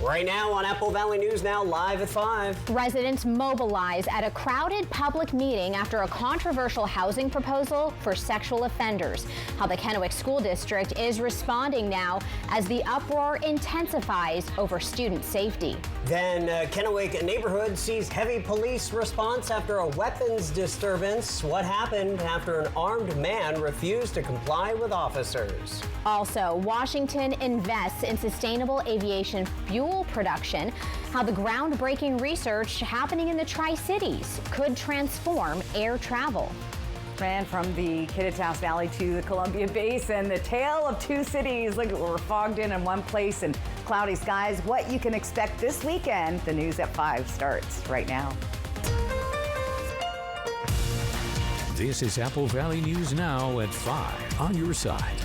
Right now on Apple Valley News Now, live at 5. Residents mobilize at a crowded public meeting after a controversial housing proposal for sexual offenders. How the Kennewick School District is responding now as the uproar intensifies over student safety. Then Kennewick neighborhood sees heavy police response after a weapons disturbance. What happened after an armed man refused to comply with officers? Also, Washington invests in sustainable aviation fuel production. How the groundbreaking research happening in the Tri-Cities could transform air travel. And from the Kittitas Valley to the Columbia Basin, the tale of two cities. Look, we're fogged in one place and cloudy skies. What you can expect this weekend. The news at 5 starts right now. This is Apple Valley News Now at 5 on your side.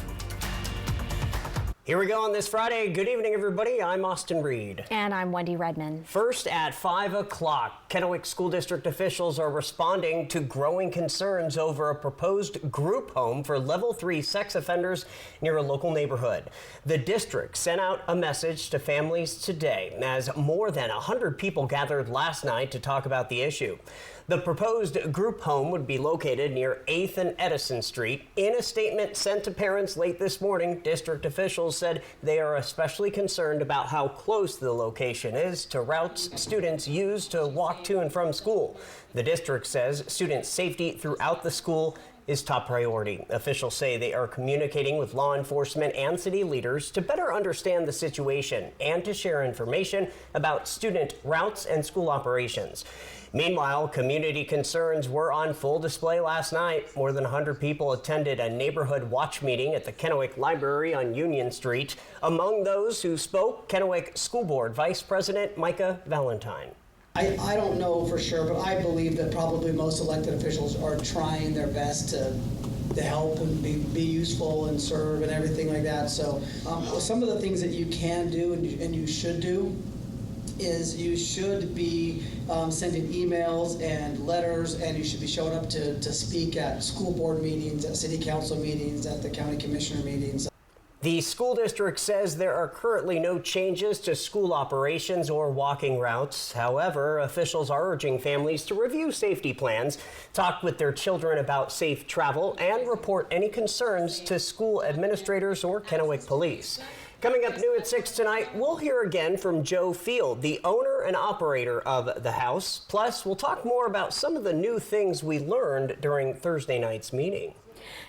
Here we go on this Friday. Good evening, everybody. I'm Austin Reed. And I'm Wendy Redman. First at 5 o'clock, Kennewick School District officials are responding to growing concerns over a proposed group home for level 3 sex offenders near a local neighborhood. The district sent out a message to families today as more than 100 people gathered last night to talk about the issue. The proposed group home would be located near 8th and Edison Street. In a statement sent to parents late this morning, district officials said they are especially concerned about how close the location is to routes students use to walk to and from school. The district says student safety throughout the school is top priority. Officials say they are communicating with law enforcement and city leaders to better understand the situation and to share information about student routes and school operations. Meanwhile, community concerns were on full display last night. More than 100 people attended a neighborhood watch meeting at the Kennewick Library on Union Street. Among those who spoke, Kennewick School Board Vice President Micah Valentine. I don't know for sure, but I believe that probably most elected officials are trying their best to help and be useful and serve and everything like that. So some of the things that you can do and you should do is you should be sending emails and letters, and you should be showing up to speak at school board meetings, at city council meetings, at the county commissioner meetings. The school district says there are currently no changes to school operations or walking routes. However, officials are urging families to review safety plans, talk with their children about safe travel, and report any concerns to school administrators or Kennewick Police. Coming up new at 6 tonight, we'll hear again from Joe Field, the owner and operator of the house. Plus, we'll talk more about some of the new things we learned during Thursday night's meeting.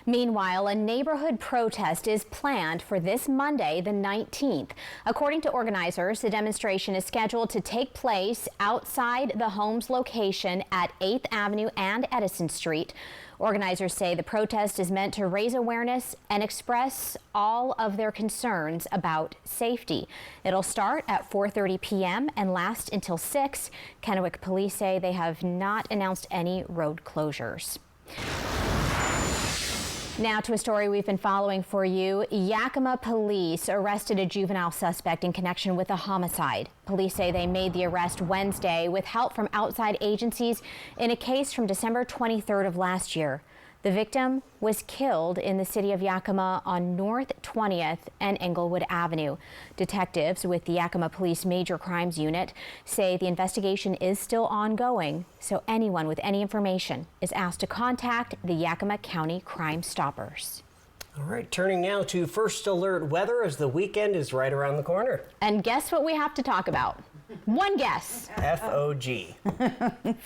Meanwhile, a neighborhood protest is planned for this Monday, the 19th. According to organizers, the demonstration is scheduled to take place outside the home's location at 8th Avenue and Edison Street. Organizers say the protest is meant to raise awareness and express all of their concerns about safety. It'll start at 4:30 p.m. and last until 6. Kennewick Police say they have not announced any road closures. Now to a story we've been following for you. Yakima police arrested a juvenile suspect in connection with a homicide. Police say they made the arrest Wednesday with help from outside agencies in a case from December 23rd of last year. The victim was killed in the city of Yakima on North 20th and Englewood Avenue. Detectives with the Yakima Police Major Crimes Unit say the investigation is still ongoing, so anyone with any information is asked to contact the Yakima County Crime Stoppers. All right, turning now to First Alert weather as the weekend is right around the corner. And guess what we have to talk about? One guess. F-O-G.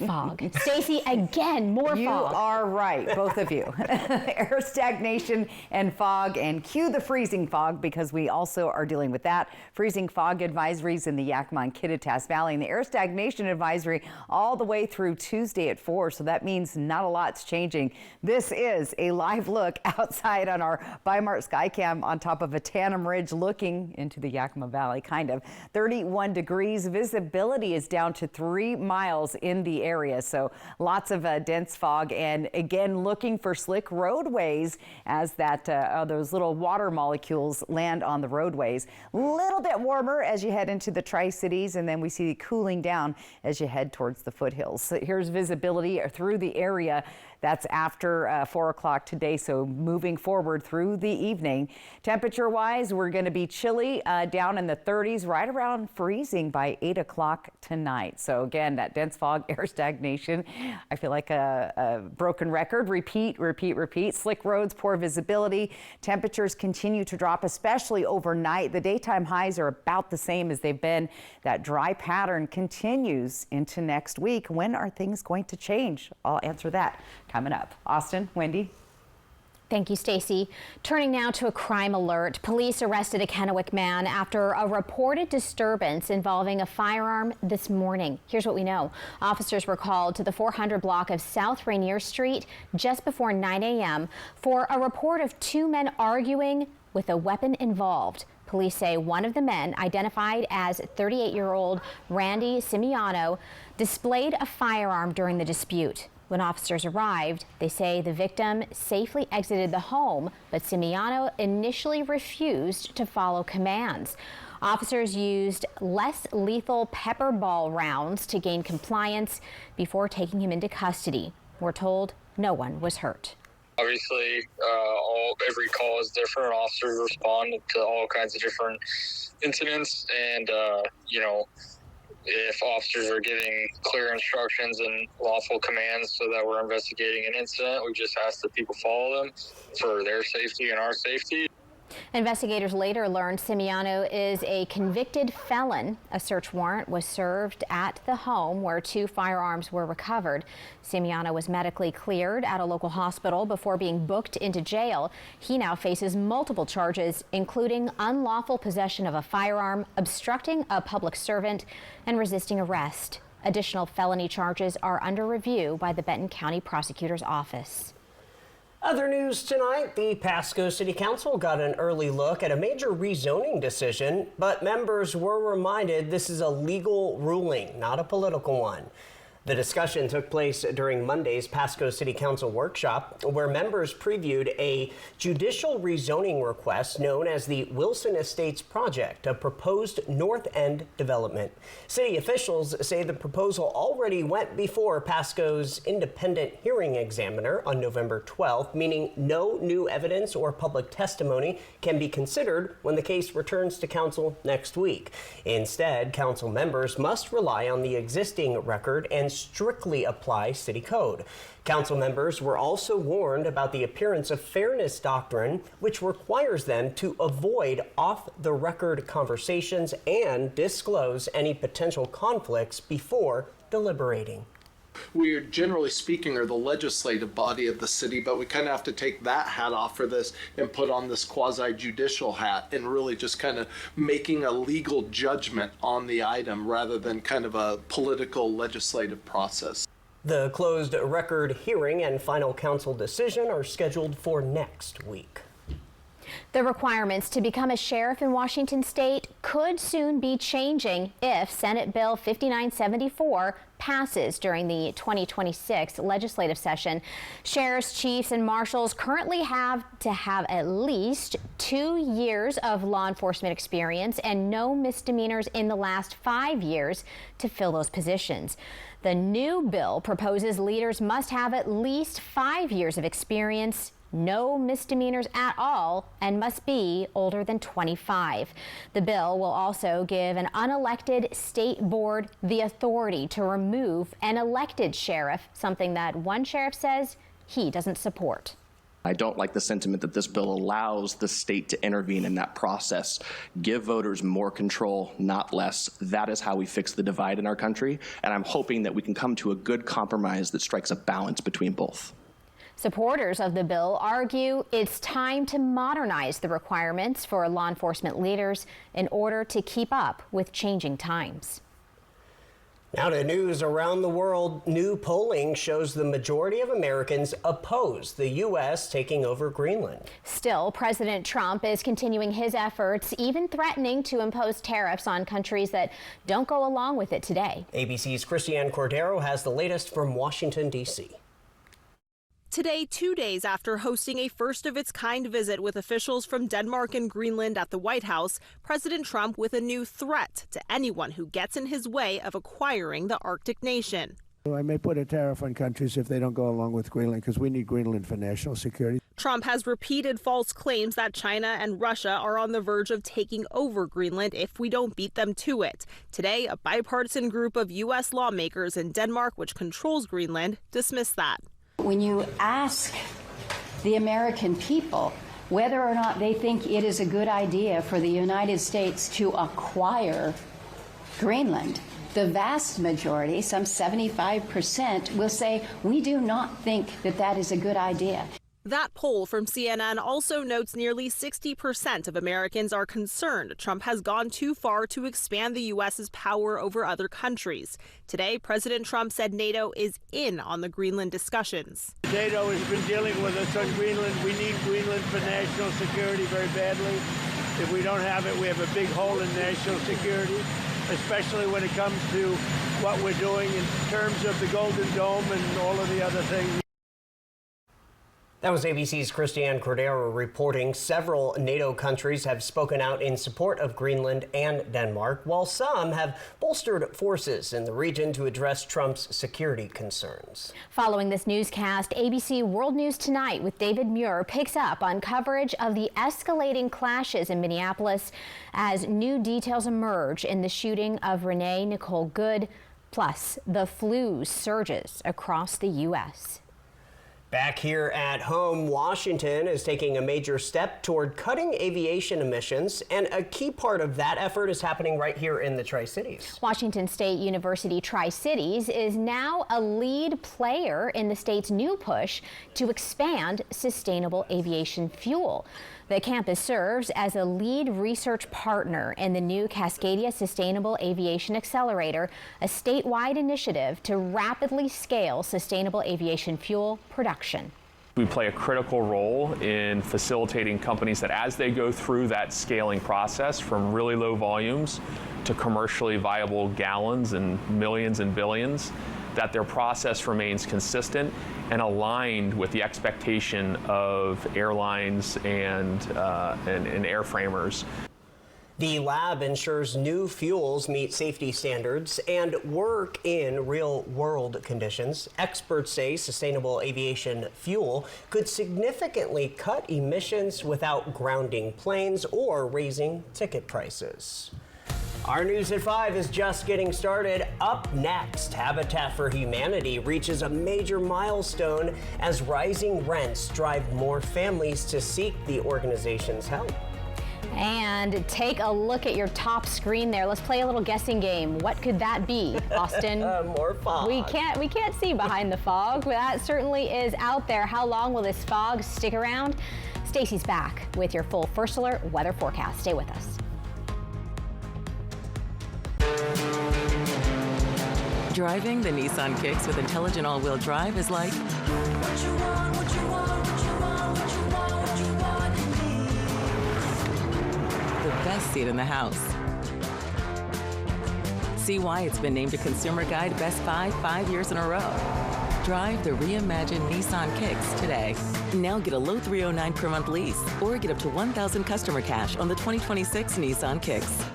Fog. Stacey, again, more fog. You are right, both of you. Air stagnation and fog, and cue the freezing fog because we also are dealing with that. Freezing fog advisories in the Yakima and Kittitas Valley, and the air stagnation advisory all the way through Tuesday at 4, so that means not a lot's changing. This is a live look outside on our Bi-Mart Skycam on top of a Tannum Ridge looking into the Yakima Valley, kind of. 31 degrees. Visibility is down to 3 miles in the area, so lots of dense fog, and again looking for slick roadways as that those little water molecules land on the roadways. Little bit warmer as you head into the Tri-Cities, and then we see cooling down as you head towards the foothills. So here's visibility through the area. That's after 4 o'clock today, so moving forward through the evening. Temperature-wise, we're going to be chilly down in the 30s, right around freezing by 8 o'clock tonight. So again, that dense fog, air stagnation. I feel like a broken record. Repeat. Slick roads, poor visibility. Temperatures continue to drop, especially overnight. The daytime highs are about the same as they've been. That dry pattern continues into next week. When are things going to change? I'll answer that coming up. Austin, Wendy. Thank you, Stacy. Turning now to a crime alert. Police arrested a Kennewick man after a reported disturbance involving a firearm this morning. Here's what we know. Officers were called to the 400 block of South Rainier Street just before 9 a.m. for a report of two men arguing with a weapon involved. Police say one of the men, identified as 38-year-old Randy Simiano, displayed a firearm during the dispute. When officers arrived, they say the victim safely exited the home, but Simiano initially refused to follow commands. Officers used less lethal pepper ball rounds to gain compliance before taking him into custody. We're told no one was hurt. Obviously, every call is different. Officers respond to all kinds of different incidents, and if officers are giving clear instructions and lawful commands so that we're investigating an incident, we just ask that people follow them for their safety and our safety. Investigators later learned Simiano is a convicted felon. A search warrant was served at the home where two firearms were recovered. Simiano was medically cleared at a local hospital before being booked into jail. He now faces multiple charges, including unlawful possession of a firearm, obstructing a public servant, and resisting arrest. Additional felony charges are under review by the Benton County Prosecutor's Office. Other news tonight, the Pasco City Council got an early look at a major rezoning decision, but members were reminded this is a legal ruling, not a political one. The discussion took place during Monday's Pasco City Council workshop, where members previewed a judicial rezoning request known as the Wilson Estates Project, a proposed North End development. City officials say the proposal already went before Pasco's independent hearing examiner on November 12th, meaning no new evidence or public testimony can be considered when the case returns to council next week. Instead, council members must rely on the existing record and strictly apply city code. Council members were also warned about the appearance of fairness doctrine, which requires them to avoid off-the-record conversations and disclose any potential conflicts before deliberating. We are, generally speaking, are the legislative body of the city, but we kind of have to take that hat off for this and put on this quasi-judicial hat and really just kind of making a legal judgment on the item rather than kind of a political legislative process. The closed record hearing and final council decision are scheduled for next week. The requirements to become a sheriff in Washington state could soon be changing if Senate Bill 5974 passes during the 2026 legislative session. Sheriffs, chiefs, and marshals currently have to have at least 2 years of law enforcement experience and no misdemeanors in the last 5 years to fill those positions. The new bill proposes leaders must have at least 5 years of experience, no misdemeanors at all, and must be older than 25. The bill will also give an unelected state board the authority to remove an elected sheriff, something that one sheriff says he doesn't support. I don't like the sentiment that this bill allows the state to intervene in that process. Give voters more control, not less. That is how we fix the divide in our country, and I'm hoping that we can come to a good compromise that strikes a balance between both. Supporters of the bill argue it's time to modernize the requirements for law enforcement leaders in order to keep up with changing times. Now to news around the world. New polling shows the majority of Americans oppose the U.S. taking over Greenland. Still, President Trump is continuing his efforts, even threatening to impose tariffs on countries that don't go along with it today. ABC's Christiane Cordero has the latest from Washington, D.C. Today, 2 days after hosting a first-of-its-kind visit with officials from Denmark and Greenland at the White House, President Trump with a new threat to anyone who gets in his way of acquiring the Arctic nation. I may put a tariff on countries if they don't go along with Greenland, because we need Greenland for national security. Trump has repeated false claims that China and Russia are on the verge of taking over Greenland if we don't beat them to it. Today, a bipartisan group of U.S. lawmakers in Denmark, which controls Greenland, dismissed that. When you ask the American people whether or not they think it is a good idea for the United States to acquire Greenland, the vast majority, some 75%, will say, we do not think that that is a good idea. That poll from CNN also notes nearly 60% of Americans are concerned Trump has gone too far to expand the U.S.'s power over other countries. Today, President Trump said NATO is in on the Greenland discussions. NATO has been dealing with us on Greenland. We need Greenland for national security very badly. If we don't have it, we have a big hole in national security, especially when it comes to what we're doing in terms of the Golden Dome and all of the other things. That was ABC's Christiane Cordero reporting. Several NATO countries have spoken out in support of Greenland and Denmark, while some have bolstered forces in the region to address Trump's security concerns. Following this newscast, ABC World News Tonight with David Muir picks up on coverage of the escalating clashes in Minneapolis as new details emerge in the shooting of Renee Nicole Good. Plus, the flu surges across the U.S. Back here at home, Washington is taking a major step toward cutting aviation emissions, and a key part of that effort is happening right here in the Tri-Cities. Washington State University Tri-Cities is now a lead player in the state's new push to expand sustainable aviation fuel. The campus serves as a lead research partner in the new Cascadia Sustainable Aviation Accelerator, a statewide initiative to rapidly scale sustainable aviation fuel production. We play a critical role in facilitating companies that as they go through that scaling process from really low volumes to commercially viable gallons and millions and billions, that their process remains consistent and aligned with the expectation of airlines and airframers. The lab ensures new fuels meet safety standards and work in real-world conditions. Experts say sustainable aviation fuel could significantly cut emissions without grounding planes or raising ticket prices. Our News at 5 is just getting started. Up next, Habitat for Humanity reaches a major milestone as rising rents drive more families to seek the organization's help. And take a look at your top screen there. Let's play a little guessing game. What could that be, Austin? More fog. We can't see behind the fog, but that certainly is out there. How long will this fog stick around? Stacy's back with your full First Alert weather forecast. Stay with us. Driving the Nissan Kicks with intelligent all-wheel drive is like the best seat in the house. See why it's been named a Consumer Guide Best Buy 5 years in a row. Drive the reimagined Nissan Kicks today. Now get a low $309 per month lease or get up to $1,000 customer cash on the 2026 Nissan Kicks.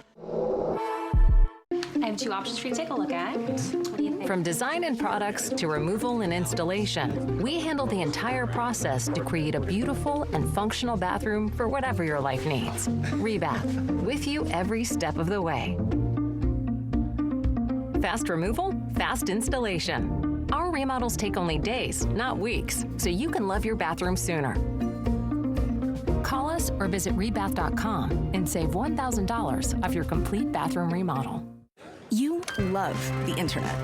I have 2 options for you to take a look at. What do you think? From design and products to removal and installation, we handle the entire process to create a beautiful and functional bathroom for whatever your life needs. Rebath, with you every step of the way. Fast removal, fast installation. Our remodels take only days, not weeks, so you can love your bathroom sooner. Call us or visit rebath.com and save $1,000 off your complete bathroom remodel. You love the internet.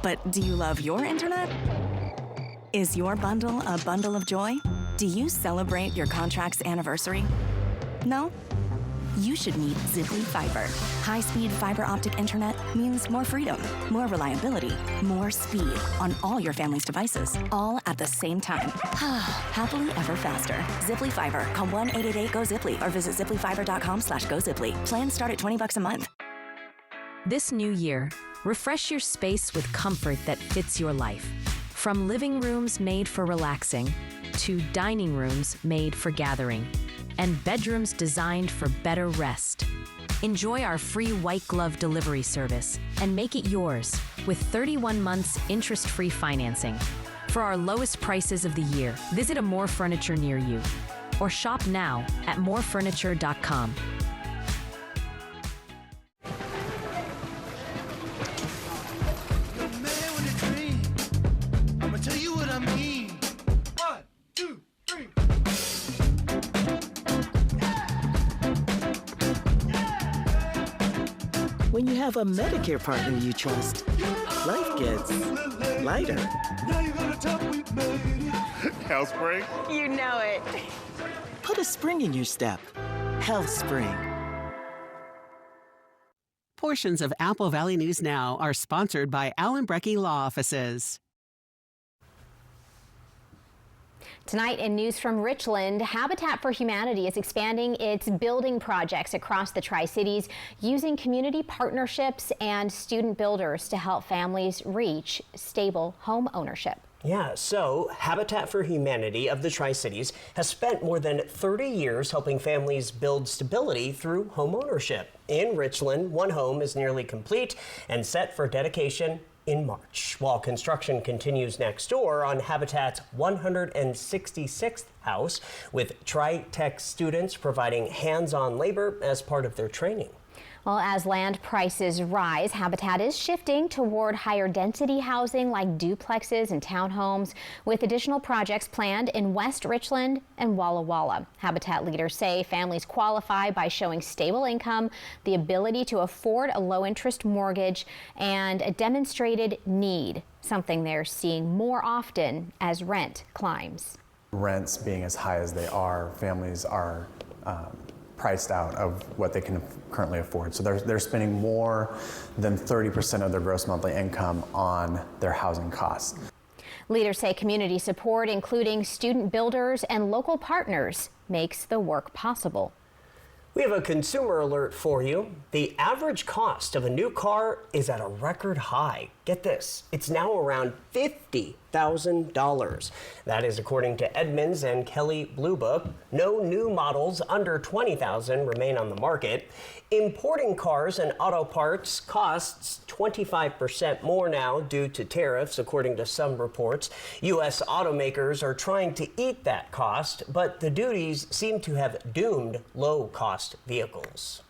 But do you love your internet? Is your bundle a bundle of joy? Do you celebrate your contract's anniversary? No? You should meet Ziply Fiber. High-speed fiber optic internet means more freedom, more reliability, more speed on all your family's devices, all at the same time. Happily ever faster. Ziply Fiber. Call 1-888-GO-ZIPLY or visit ziplyfiber.com/GoZiply. Plans start at $20 a month. This new year, refresh your space with comfort that fits your life. From living rooms made for relaxing to dining rooms made for gathering and bedrooms designed for better rest. Enjoy our free white glove delivery service and make it yours with 31 months interest-free financing. For our lowest prices of the year, visit a More Furniture near you or shop now at morefurniture.com. When you have a Medicare partner you trust, life gets lighter. HealthSpring? You know it. Put a spring in your step. HealthSpring. Portions of Apple Valley News Now are sponsored by Allen Brecky Law Offices. Tonight in News from Richland, Habitat for Humanity is expanding its building projects across the Tri-Cities using community partnerships and student builders to help families reach stable home ownership. Yeah, so Habitat for Humanity of the Tri-Cities has spent more than 30 years helping families build stability through home ownership. In Richland, one home is nearly complete and set for dedication in March, while construction continues next door on Habitat's 166th house, with Tri-Tech students providing hands-on labor as part of their training. Well, as land prices rise, Habitat is shifting toward higher density housing like duplexes and townhomes, with additional projects planned in West Richland and Walla Walla. Habitat leaders say families qualify by showing stable income, the ability to afford a low-interest mortgage, and a demonstrated need, something they're seeing more often as rent climbs. Rents being as high as they are, families are priced out of what they can currently afford. So they're spending more than 30% of their gross monthly income on their housing costs. Leaders say community support, including student builders and local partners, makes the work possible. We have a consumer alert for you. The average cost of a new car is at a record high. Get this, it's now around $50,000. That is according to Edmunds and Kelly Blue Book. No new models under $20,000 remain on the market. Importing cars and auto parts costs 25% more now due to tariffs, according to some reports. U.S. automakers are trying to eat that cost, but the duties seem to have doomed low-cost vehicles.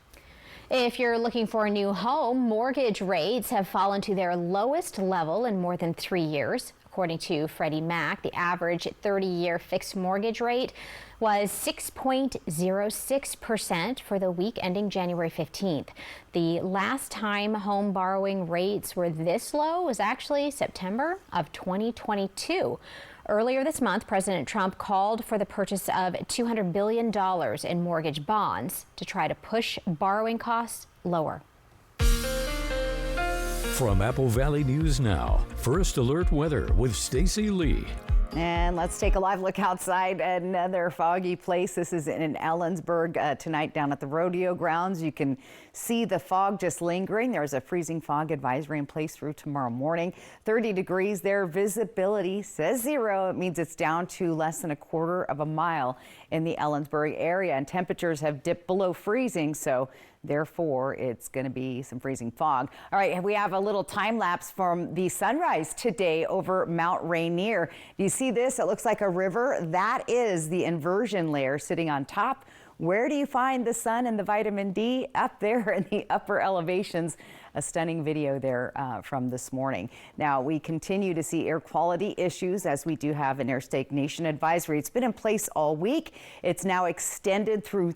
If you're looking for a new home, mortgage rates have fallen to their lowest level in more than 3 years. According to Freddie Mac, the average 30-year fixed mortgage rate was 6.06% for the week ending January 15th. The last time home borrowing rates were this low was actually September of 2022. Earlier this month, President Trump called for the purchase of $200 billion in mortgage bonds to try to push borrowing costs lower. From Apple Valley News Now, First Alert Weather with Stacy Lee. And let's take a live look outside at another foggy place. This is in Ellensburg tonight down at the rodeo grounds. You can see the fog just lingering. There's a freezing fog advisory in place through tomorrow morning. 30 degrees there. Visibility says 0. It means it's down to less than a quarter of a mile in the Ellensburg area. And temperatures have dipped below freezing, so therefore, it's going to be some freezing fog. All right, we have a little time lapse from the sunrise today over Mount Rainier. Do you see this? It looks like a river. That is the inversion layer sitting on top. Where do you find the sun and the vitamin D? Up there in the upper elevations. A stunning video there from this morning. Now, we continue to see air quality issues as we do have an air stagnation advisory. It's been in place all week. It's now extended through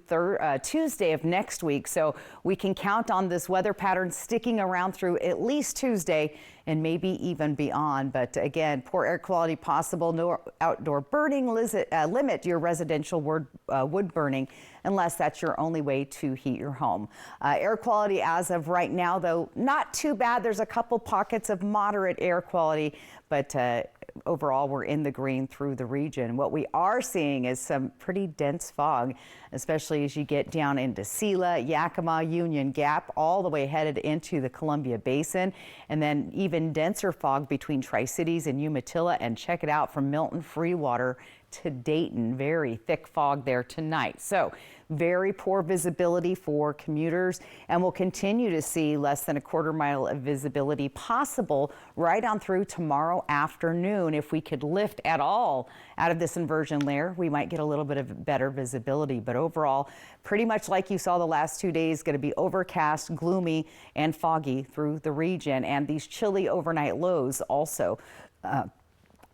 Tuesday of next week. So we can count on this weather pattern sticking around through at least Tuesday and maybe even beyond. But again, poor air quality possible. No outdoor burning. Limit your residential wood burning unless that's your only way to heat your home. Air quality as of right now, though, not too bad. There's a couple pockets of moderate air quality, but overall, we're in the green through the region. What we are seeing is some pretty dense fog, especially as you get down into Sela, Yakima, Union Gap, all the way headed into the Columbia Basin, and then even denser fog between Tri-Cities and Umatilla. And check it out from Milton Freewater to Dayton. Very thick fog there tonight. So very poor visibility for commuters, and we'll continue to see less than a quarter mile of visibility possible right on through tomorrow afternoon. If we could lift at all out of this inversion layer, we might get a little bit of better visibility. But overall, pretty much like you saw the last 2 days, going to be overcast, gloomy, and foggy through the region. And these chilly overnight lows also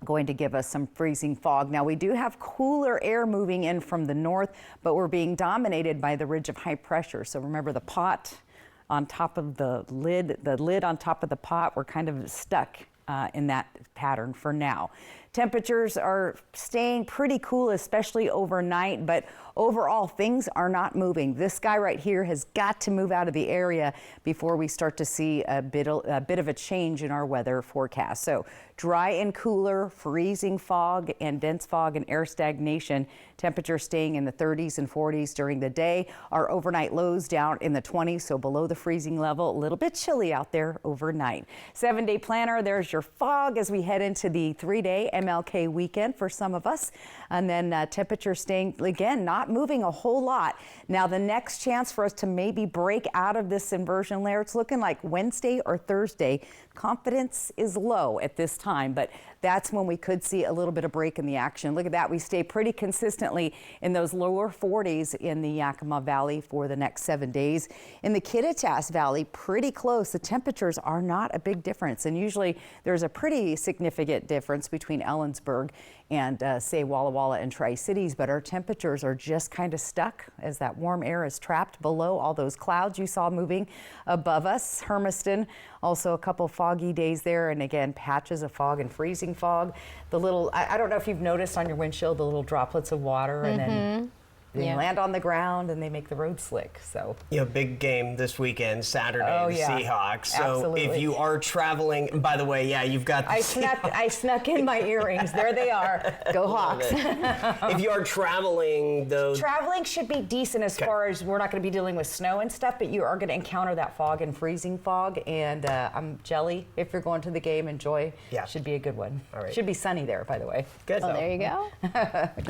going to give us some freezing fog. Now, we do have cooler air moving in from the north, but we're being dominated by the ridge of high pressure. So remember the pot on top of the lid on top of the pot, we're kind of stuck in that pattern for now. Temperatures are staying pretty cool, especially overnight, but overall things are not moving. This guy right here has got to move out of the area before we start to see a bit of a change in our weather forecast. So dry and cooler, freezing fog and dense fog and air stagnation. Temperatures staying in the 30s and 40s during the day. Our overnight lows down in the 20s, so below the freezing level. A little bit chilly out there overnight. 7-day planner, there's your fog as we head into the 3-day MLK weekend for some of us. And then temperatures staying, again, not moving a whole lot. Now, the next chance for us to maybe break out of this inversion layer, it's looking like Wednesday or Thursday. Confidence is low at this time, but that's when we could see a little bit of break in the action. Look at that. We stay pretty consistently in those lower 40s in the Yakima Valley for the next 7 days. In the Kittitas Valley, pretty close. The temperatures are not a big difference, and usually there's a pretty significant difference between Ellensburg and say Walla Walla and Tri-Cities, but our temperatures are just kind of stuck as that warm air is trapped below all those clouds you saw moving above us. Hermiston, also a couple foggy days there, and again, patches of fog and freezing fog. The little, I don't know if you've noticed on your windshield, the little droplets of water, and then they land on the ground and they make the road slick. So big game this weekend, Saturday, the Seahawks. So absolutely. If you are traveling, by the way, you've got the I snuck in my earrings. There they are. Go Hawks. If you are traveling, though, traveling should be decent as far as we're not going to be dealing with snow and stuff, but you are going to encounter that fog and freezing fog. And I'm jelly. If you're going to the game, enjoy. Should be a good one. All right. Should be sunny there, by the way. Good. Well, there you go.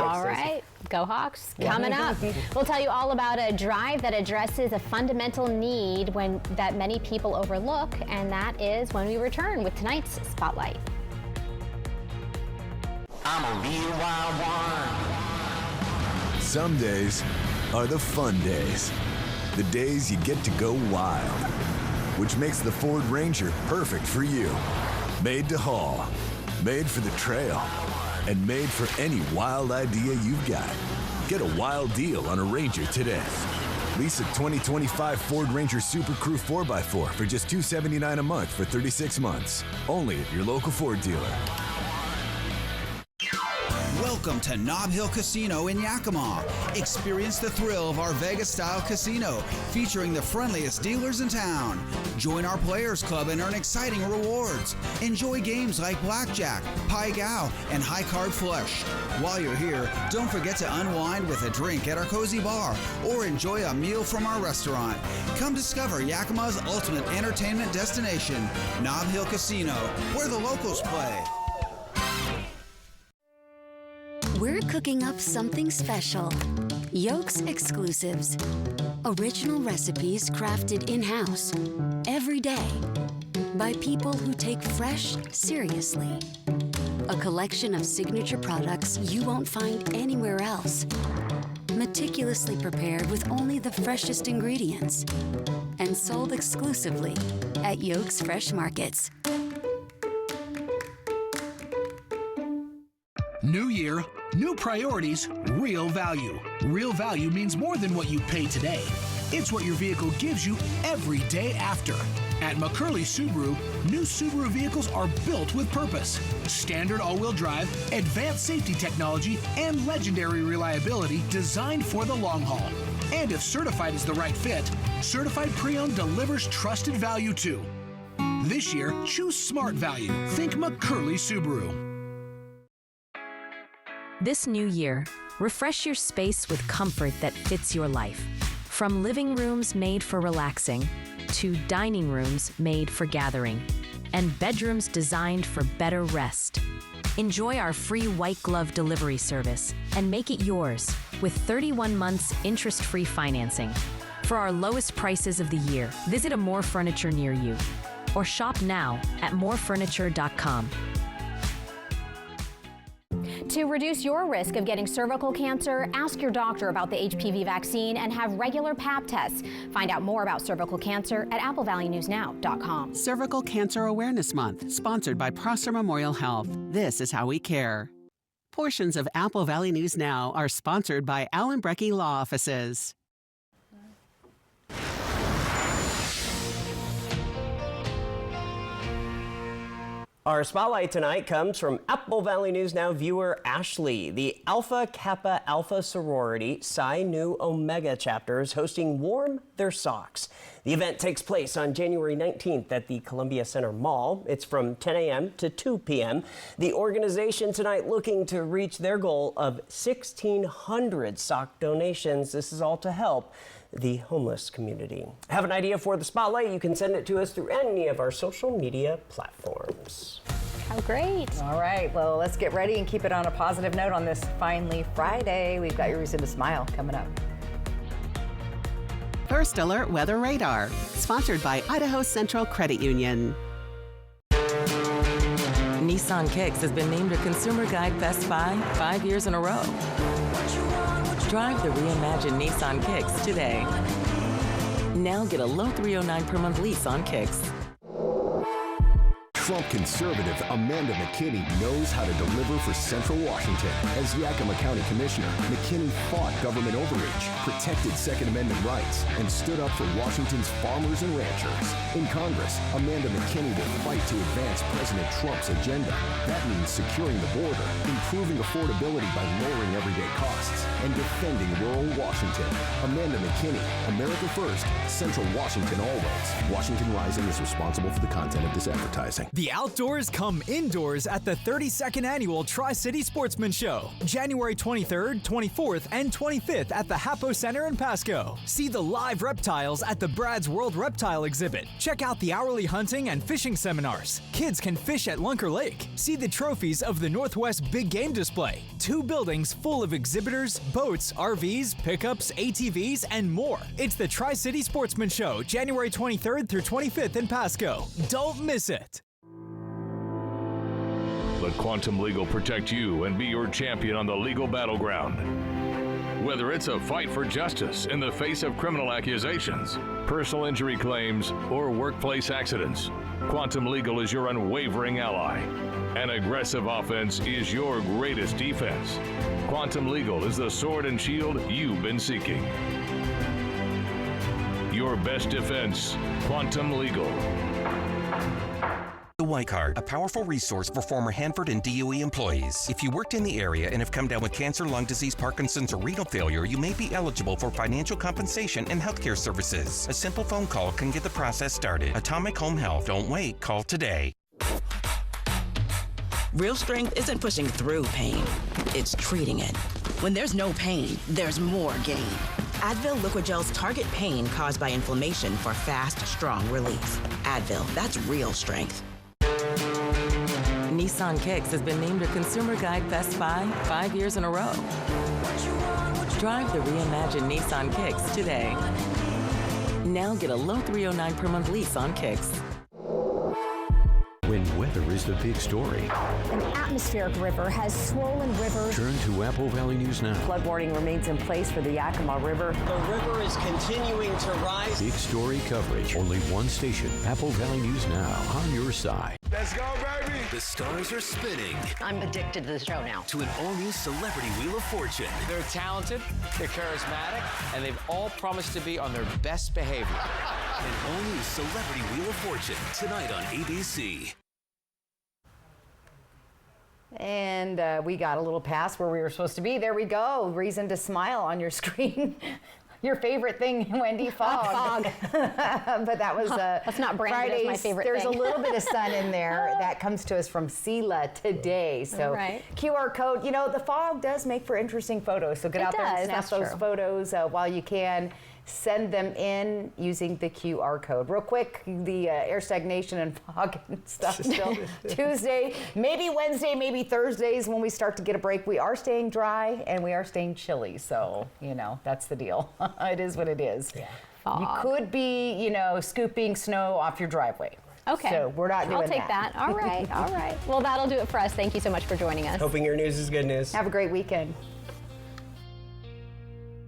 All right. Go Hawks. Coming up, we'll tell you all about a drive that addresses a fundamental need that many people overlook, and that is when we return with tonight's Spotlight. I'm a real wild one. Some days are the fun days. The days you get to go wild, which makes the Ford Ranger perfect for you. Made to haul, made for the trail, and made for any wild idea you've got. Get a wild deal on a Ranger today. Lease a 2025 Ford Ranger Super Crew 4x4 for just $279 a month for 36 months. Only at your local Ford dealer. Welcome to Nob Hill Casino in Yakima. Experience the thrill of our Vegas-style casino, featuring the friendliest dealers in town. Join our Players Club and earn exciting rewards. Enjoy games like Blackjack, Pai Gow, and High Card Flush. While you're here, don't forget to unwind with a drink at our cozy bar or enjoy a meal from our restaurant. Come discover Yakima's ultimate entertainment destination, Nob Hill Casino, where the locals play. We're cooking up something special. Yolks Exclusives. Original recipes crafted in-house, every day, by people who take fresh seriously. A collection of signature products you won't find anywhere else. Meticulously prepared with only the freshest ingredients. And sold exclusively at Yolks Fresh Markets. New year, new priorities, real value. Real value means more than what you pay today. It's what your vehicle gives you every day after. At McCurley Subaru, new Subaru vehicles are built with purpose. Standard all-wheel drive, advanced safety technology, and legendary reliability designed for the long haul. And if certified is the right fit, Certified Pre-Owned delivers trusted value too. This year, choose smart value. Think McCurley Subaru. This new year, refresh your space with comfort that fits your life. From living rooms made for relaxing, to dining rooms made for gathering, and bedrooms designed for better rest. Enjoy our free white glove delivery service and make it yours with 31 months interest-free financing. For our lowest prices of the year, visit a More Furniture near you or shop now at morefurniture.com. To reduce your risk of getting cervical cancer, ask your doctor about the HPV vaccine and have regular Pap tests. Find out more about cervical cancer at applevalleynewsnow.com. Cervical Cancer Awareness Month, sponsored by Prosser Memorial Health. This is how we care. Portions of Apple Valley News Now are sponsored by Allen Brecky Law Offices. Our spotlight tonight comes from Apple Valley News Now viewer Ashley. The Alpha Kappa Alpha sorority Psi Nu Omega chapter is hosting Warm Their Socks. The event takes place on January 19th at the Columbia Center Mall. It's from 10 a.m. to 2 p.m. The organization tonight looking to reach their goal of 1,600 sock donations. This is all to help the homeless community. Have an idea for the spotlight? You can send it to us through any of our social media platforms. How great. All right, well, let's get ready and keep it on a positive note on this finally Friday. We've got your reason to smile coming up. First Alert Weather Radar, sponsored by Idaho Central Credit Union. Nissan Kicks has been named a Consumer Guide Best Buy 5 years in a row. Drive the reimagined Nissan Kicks today. Now get a low $309 per month lease on Kicks. Trump conservative Amanda McKinney knows how to deliver for Central Washington. As Yakima County Commissioner, McKinney fought government overreach, protected Second Amendment rights, and stood up for Washington's farmers and ranchers. In Congress, Amanda McKinney will fight to advance President Trump's agenda. That means securing the border, improving affordability by lowering everyday costs, and defending rural Washington. Amanda McKinney, America First, Central Washington always. Washington Rising is responsible for the content of this advertising. The outdoors come indoors at the 32nd Annual Tri-City Sportsman Show, January 23rd, 24th, and 25th at the Hapo Center in Pasco. See the live reptiles at the Brad's World Reptile Exhibit. Check out the hourly hunting and fishing seminars. Kids can fish at Lunker Lake. See the trophies of the Northwest Big Game Display. 2 buildings full of exhibitors, boats, RVs, pickups, ATVs, and more. It's the Tri-City Sportsman Show, January 23rd through 25th in Pasco. Don't miss it. Let Quantum Legal protect you and be your champion on the legal battleground. Whether it's a fight for justice in the face of criminal accusations, personal injury claims, or workplace accidents, Quantum Legal is your unwavering ally. An aggressive offense is your greatest defense. Quantum Legal is the sword and shield you've been seeking. Your best defense, Quantum Legal. The Y Card, a powerful resource for former Hanford and DOE employees. If you worked in the area and have come down with cancer, lung disease, Parkinson's, or renal failure, you may be eligible for financial compensation and healthcare services. A simple phone call can get the process started. Atomic Home Health. Don't wait. Call today. Real strength isn't pushing through pain. It's treating it. When there's no pain, there's more gain. Advil Liquid Gel's target pain caused by inflammation for fast, strong release. Advil, that's real strength. Nissan Kicks has been named a Consumer Guide Best Buy 5 years in a row. Drive the reimagined Nissan Kicks today. Now get a low $309 per month lease on Kicks. When weather is the big story, An atmospheric river has swollen rivers. turn to Apple Valley News Now. Flood warning remains in place for the Yakima River. The river is continuing to rise. Big story coverage. Only one station. Apple Valley News Now. On your side. Let's go, baby! The stars are spinning. I'm addicted to the show now. To an all-new Celebrity Wheel of Fortune. They're talented, they're charismatic, and they've all promised to be on their best behavior. An all-new Celebrity Wheel of Fortune, tonight on ABC. And we got a little past where we were supposed to be. There we go. Reason to smile on your screen. Your favorite thing, Wendy, fog. But that was Let's not brand it as my favorite There's thing. a little bit of sun in there. That comes to us from Sela today. So Right. QR code. You know, the fog does make for interesting photos. So get It out there and does, snap that's those true. photos while you can. send them in using the QR code. Real quick, the air stagnation and fog and stuff still Tuesday, maybe Wednesday, maybe Thursdays when we start to get a break. We are staying dry and we are staying chilly, so, that's the deal. It is what it is. Yeah. You could be, scooping snow off your driveway. Okay. So we're not doing that. I'll take that. All right. All right. Well, that'll do it for us. Thank you so much for joining us. Hoping your news is good news. Have a great weekend.